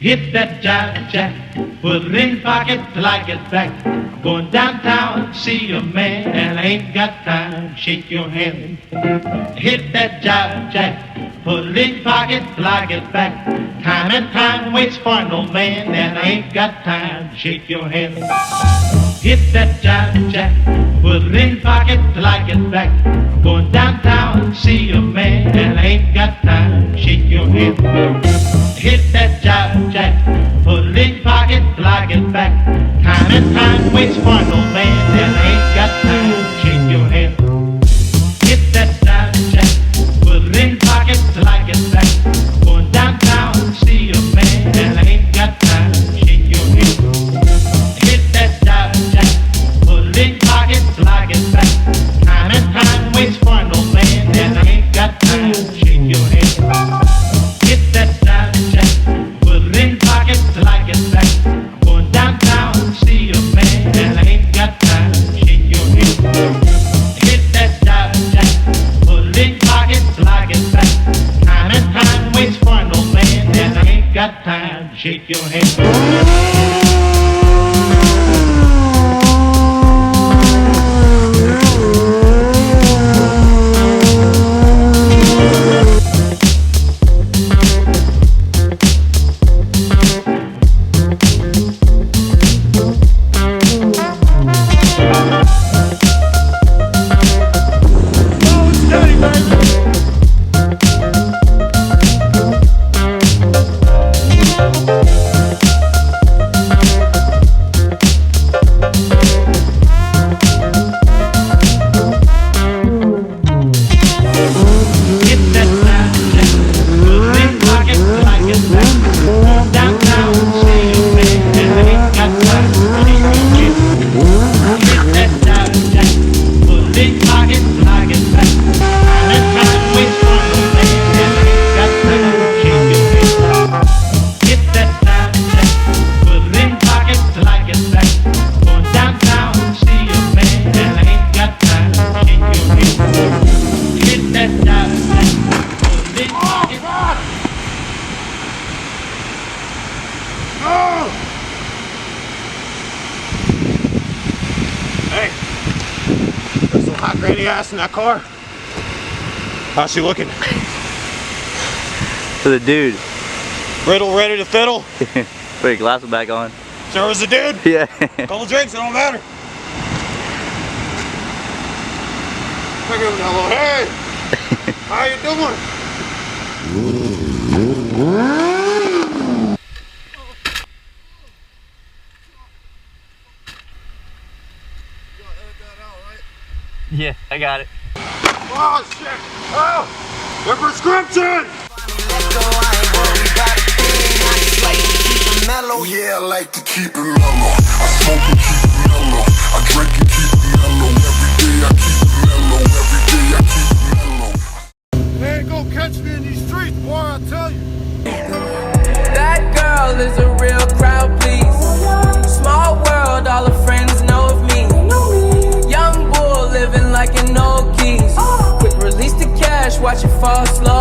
Hit that jive jack, put it in pocket till I get back. I'm going downtown to see a man, and I ain't got time to shake your hand. Hit that jive jack, put it in pocket till I get back. Time and time waits for no man, and I ain't got time to shake your hand. Hit that jive jack, put it in pocket till I get back. I'm going downtown to see a man, and I ain't got time to shake your hand. Hit that jive jack, put it in pocket till I get back. Time and time waits for no man, and I ain't got time to shake your hand. Hit that jive jack, put it in pocket till I get back. Going downtown to see a man, and I ain't got time to shake your hand. Hit that jive jack, put it in pocket till I get back. Time and time waits for no man, and I ain't got time to shake your hand. Hit that jive jack, put it in pocket till I get back. I'm going downtown to see a man, and I ain't got time to shake your hand. Hit that jive jack, put it in pocket till I get back. Time and time waits for no man, and I ain't got time to shake your hand. Ass in that car. How's she looking? For the dude. Riddle ready to fiddle? Put your glasses back on. Sure was the dude? Yeah. Couple drinks, it don't matter. Look at him now, hey! How you doing? Yeah, I got it. Oh shit! Oh! The prescription! Yeah, I like to keep it mellow. I smoke and keep it mellow. I drink and keep it mellow. Every day I keep it mellow. Every day I keep it mellow. They ain't gonna catch me in these streets, boy, I tell you. That girl is a real crowd, please. Small world, all her friends know of me. Young bull living like an old geese. Quick release the cash, watch it fall slow.